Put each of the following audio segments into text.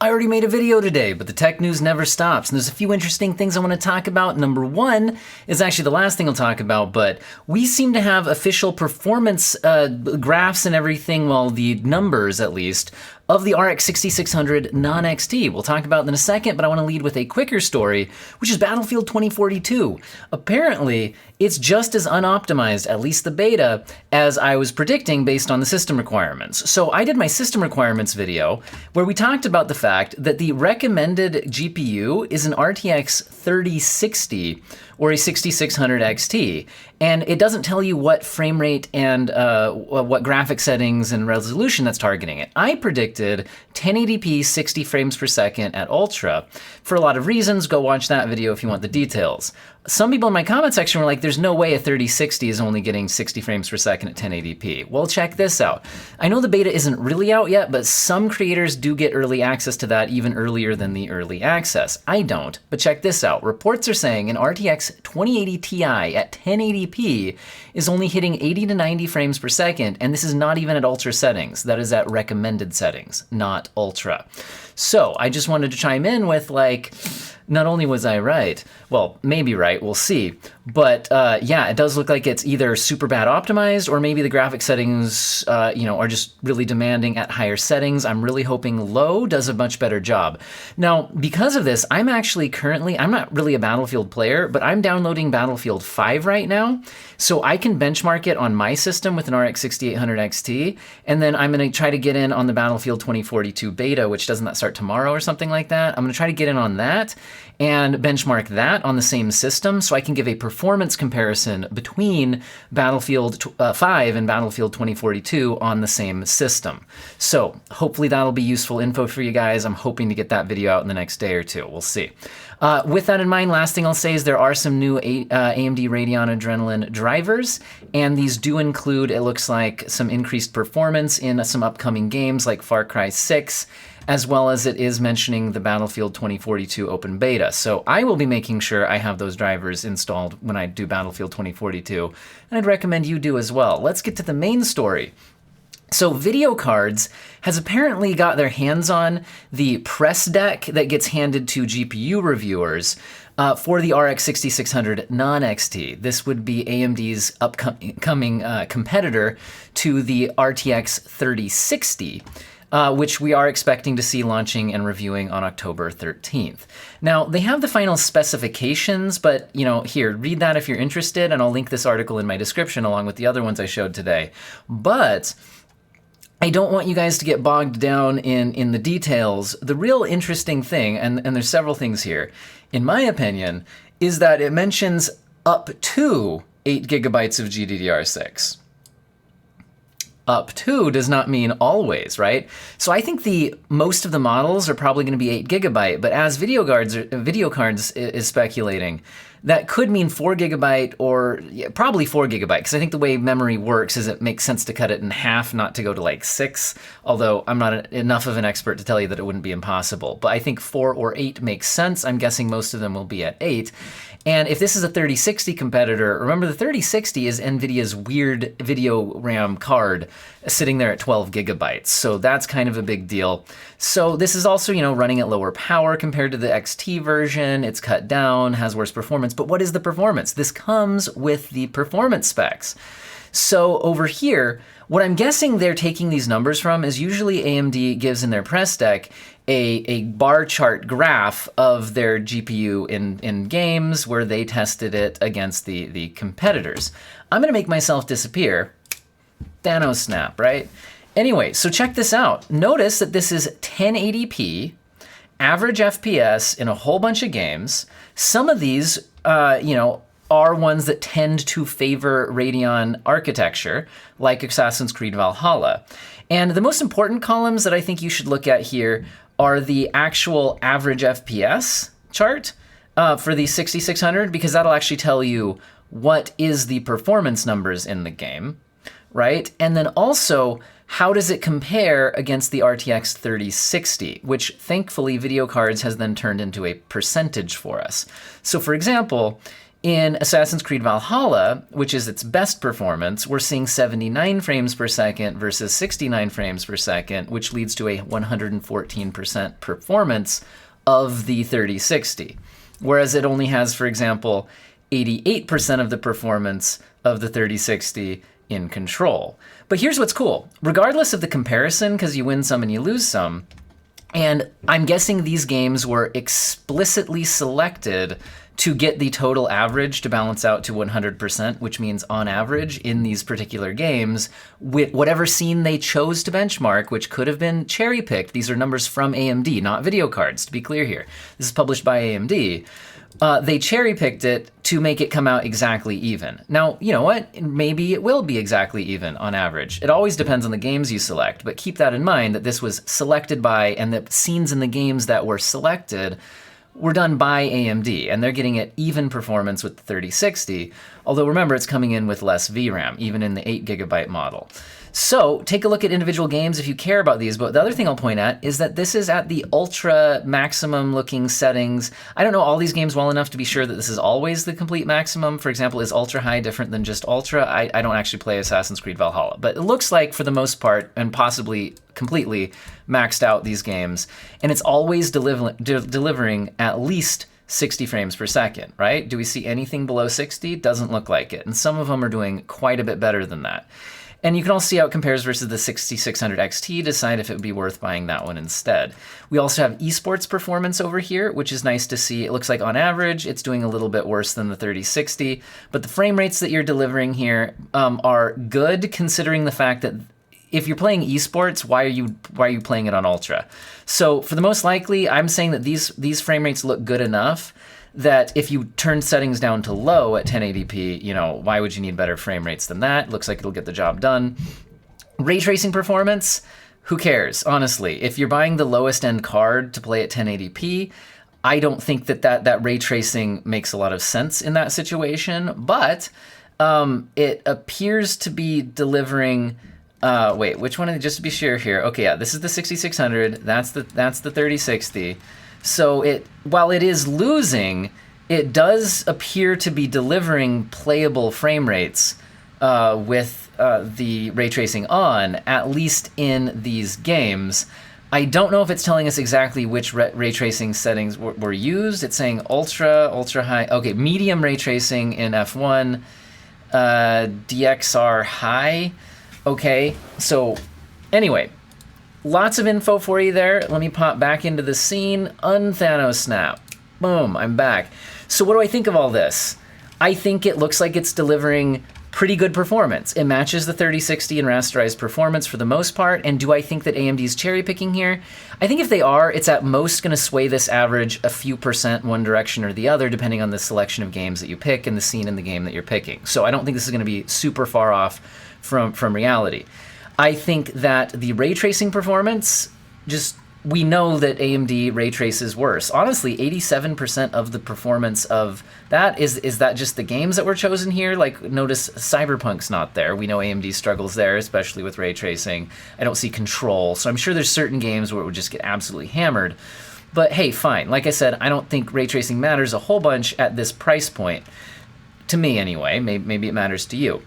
I already made a video today, but the tech news never stops, and there's a few interesting things I want to talk about. Number one is actually the last thing I'll talk about, but we seem to have official performance graphs and everything, well, the numbers at least, of the RX 6600 non-XT. We'll talk about it in a second, but I want to lead with a quicker story, which is Battlefield 2042. Apparently, it's just as unoptimized, at least the beta, as I was predicting based on the system requirements. So I did my system requirements video where we talked about the fact that the recommended GPU is an RTX 3060 or a 6600 XT. And it doesn't tell you what frame rate and what graphic settings and resolution that's targeting it. I predicted 1080p 60 frames per second at Ultra. For a lot of reasons, go watch that video if you want the details. Some people in my comment section were like, there's no way a 3060 is only getting 60 frames per second at 1080p. Well, check this out. I know the beta isn't really out yet, but some creators do get early access to that even earlier than the early access. I don't, but check this out. Reports are saying an RTX 2080 Ti at 1080p is only hitting 80 to 90 frames per second, and this is not even at Ultra settings. That is at recommended settings, not Ultra. So I just wanted to chime in with like, not only was I right, well, maybe right, we'll see, but yeah, it does look like it's either super bad optimized or maybe the graphic settings, are just really demanding at higher settings. I'm really hoping low does a much better job. Now, because of this, I'm not really a Battlefield player, but I'm downloading Battlefield 5 right now, so I can benchmark it on my system with an RX 6800 XT, and then I'm going to try to get in on the Battlefield 2042 beta, which doesn't that start tomorrow or something like that? I'm going to try to get in on that and benchmark that on the same system so I can give a performance comparison between Battlefield 5 and Battlefield 2042 on the same system. So hopefully that'll be useful info for you guys. I'm hoping to get that video out in the next day or two. We'll see. With that in mind, last thing I'll say is there are some new AMD Radeon Adrenalin drivers, and these do include, it looks like, some increased performance in some upcoming games like Far Cry 6, as well as it is mentioning the Battlefield 2042 open beta. So I will be making sure I have those drivers installed when I do Battlefield 2042, and I'd recommend you do as well. Let's get to the main story. So VideoCardz has apparently got their hands on the press deck that gets handed to GPU reviewers for the RX 6600 non-XT. This would be AMD's upcoming competitor to the RTX 3060. Which we are expecting to see launching and reviewing on October 13th. Now, they have the final specifications, but here, read that if you're interested, and I'll link this article in my description along with the other ones I showed today. But I don't want you guys to get bogged down in the details. The real interesting thing, and there's several things here, in my opinion, is that it mentions up to 8 gigabytes of GDDR6. Up to does not mean always, right? So I think most of the models are probably going to be 8 gigabyte, but as VideoCardz is speculating, that could mean 4 gigabyte or probably 4 gigabyte, because I think the way memory works is it makes sense to cut it in half, not to go to like 6, although I'm not enough of an expert to tell you that it wouldn't be impossible. But I think 4 or 8 makes sense. I'm guessing most of them will be at 8. And if this is a 3060 competitor, remember the 3060 is NVIDIA's weird video RAM card sitting there at 12 gigabytes. So that's kind of a big deal. So this is also, running at lower power compared to the XT version. It's cut down, has worse performance. But what is the performance? This comes with the performance specs. So over here, what I'm guessing they're taking these numbers from is usually AMD gives in their press deck a bar chart graph of their GPU in games where they tested it against the competitors. I'm gonna make myself disappear. Thanos snap, right? Anyway, so check this out. Notice that this is 1080p, average FPS in a whole bunch of games. Some of these, are ones that tend to favor Radeon architecture, like Assassin's Creed Valhalla. And the most important columns that I think you should look at here are the actual average FPS chart for the 6600, because that'll actually tell you what is the performance numbers in the game, right? And then also, how does it compare against the RTX 3060, which thankfully VideoCardz has then turned into a percentage for us. So for example, In Assassin's Creed Valhalla, which is its best performance, we're seeing 79 frames per second versus 69 frames per second, which leads to a 114% performance of the 3060. Whereas it only has, for example, 88% of the performance of the 3060 in Control. But here's what's cool. Regardless of the comparison, because you win some and you lose some, and I'm guessing these games were explicitly selected to get the total average to balance out to 100%, which means on average in these particular games, with whatever scene they chose to benchmark, which could have been cherry-picked. These are numbers from AMD, not video cards, to be clear here. This is published by AMD. They cherry-picked it to make it come out exactly even. Now, you know what? Maybe it will be exactly even on average. It always depends on the games you select, but keep that in mind that this was selected by, and the scenes in the games that were selected were done by AMD, and they're getting it even performance with the 3060, although remember, it's coming in with less VRAM, even in the 8GB model. So take a look at individual games if you care about these, but the other thing I'll point at is that this is at the ultra maximum looking settings. I don't know all these games well enough to be sure that this is always the complete maximum. For example, is ultra high different than just ultra? I don't actually play Assassin's Creed Valhalla, but it looks like for the most part, and possibly completely, maxed out these games, and it's always delivering at least 60 frames per second, right? Do we see anything below 60? Doesn't look like it, and some of them are doing quite a bit better than that. And you can also see how it compares versus the 6600 XT, decide if it would be worth buying that one instead. We also have esports performance over here, which is nice to see. It looks like on average, it's doing a little bit worse than the 3060, but the frame rates that you're delivering here are good, considering the fact that if you're playing esports, why are you playing it on ultra? So for the most likely, I'm saying that these frame rates look good enough that if you turn settings down to low at 1080p, you know, why would you need better frame rates than that? Looks like it'll get the job done. Ray tracing performance, who cares, honestly? If you're buying the lowest end card to play at 1080p, I don't think that ray tracing makes a lot of sense in that situation, but it appears to be delivering. Wait, which one? Just to be sure here. Okay, yeah, this is the 6600. That's the 3060. So while it is losing, it does appear to be delivering playable frame rates with the ray tracing on, at least in these games. I don't know if it's telling us exactly which ray tracing settings were used. It's saying ultra high. Okay, medium ray tracing in F1, DXR high. Okay, so anyway. Lots of info for you there. Let me pop back into the scene. Unthanos snap. Boom, I'm back. So what do I think of all this? I think it looks like it's delivering pretty good performance. It matches the 3060 in rasterized performance for the most part. And do I think that AMD's cherry picking here? I think if they are, it's at most going to sway this average a few percent one direction or the other, depending on the selection of games that you pick and the scene in the game that you're picking. So I don't think this is going to be super far off from reality. I think that the ray tracing performance, we know that AMD ray traces worse. Honestly, 87% of the performance of that, is that just the games that were chosen here? Like, notice Cyberpunk's not there. We know AMD struggles there, especially with ray tracing. I don't see Control, so I'm sure there's certain games where it would just get absolutely hammered. But hey, fine. Like I said, I don't think ray tracing matters a whole bunch at this price point. To me, anyway. Maybe it matters to you.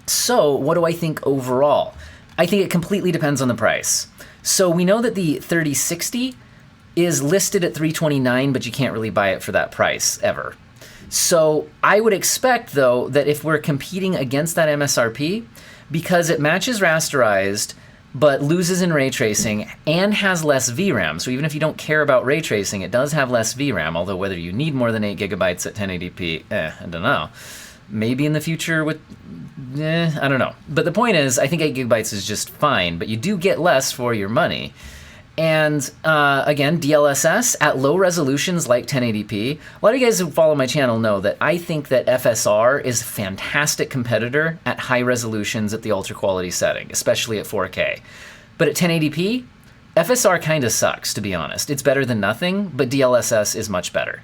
So, what do I think overall? I think it completely depends on the price. So we know that the 3060 is listed at $329, but you can't really buy it for that price ever. So I would expect, though, that if we're competing against that MSRP, because it matches rasterized, but loses in ray tracing and has less VRAM. So even if you don't care about ray tracing, it does have less VRAM, although whether you need more than 8GB at 1080p, I don't know. Maybe in the future with, I don't know. But the point is, I think 8GB is just fine, but you do get less for your money. And again, DLSS at low resolutions like 1080p. A lot of you guys who follow my channel know that I think that FSR is a fantastic competitor at high resolutions at the ultra quality setting, especially at 4K. But at 1080p, FSR kind of sucks, to be honest. It's better than nothing, but DLSS is much better.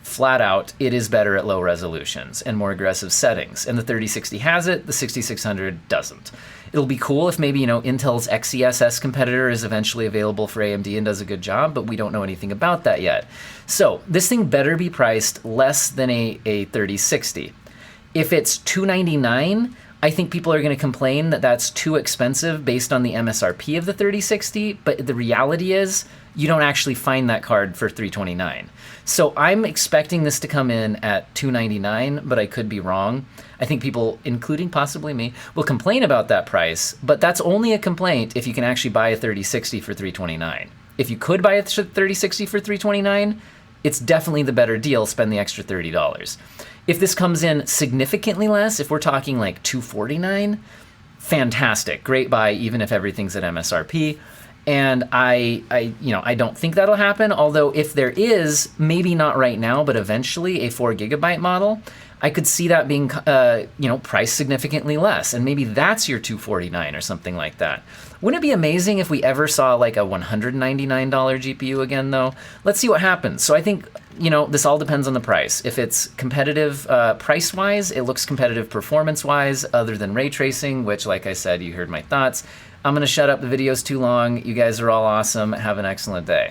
flat out, it is better at low resolutions and more aggressive settings. And the 3060 has it, the 6600 doesn't. It'll be cool if maybe, Intel's XeSS competitor is eventually available for AMD and does a good job, but we don't know anything about that yet. So this thing better be priced less than a 3060. If it's $299, I think people are going to complain that that's too expensive based on the MSRP of the 3060, but the reality is you don't actually find that card for $329. So I'm expecting this to come in at $299, but I could be wrong. I think people, including possibly me, will complain about that price, but that's only a complaint if you can actually buy a 3060 for $329. If you could buy a 3060 for $329, it's definitely the better deal, spend the extra $30. If this comes in significantly less, if we're talking like $249, fantastic, great buy, even if everything's at MSRP. And I don't think that'll happen. Although if there is, maybe not right now, but eventually a 4 GB model, I could see that being, priced significantly less. And maybe that's your $249 or something like that. Wouldn't it be amazing if we ever saw like a $199 GPU again, though? Let's see what happens. So I think, this all depends on the price. If it's competitive price-wise, it looks competitive performance-wise, other than ray tracing, which, like I said, you heard my thoughts. I'm going to shut up. The video's too long. You guys are all awesome. Have an excellent day.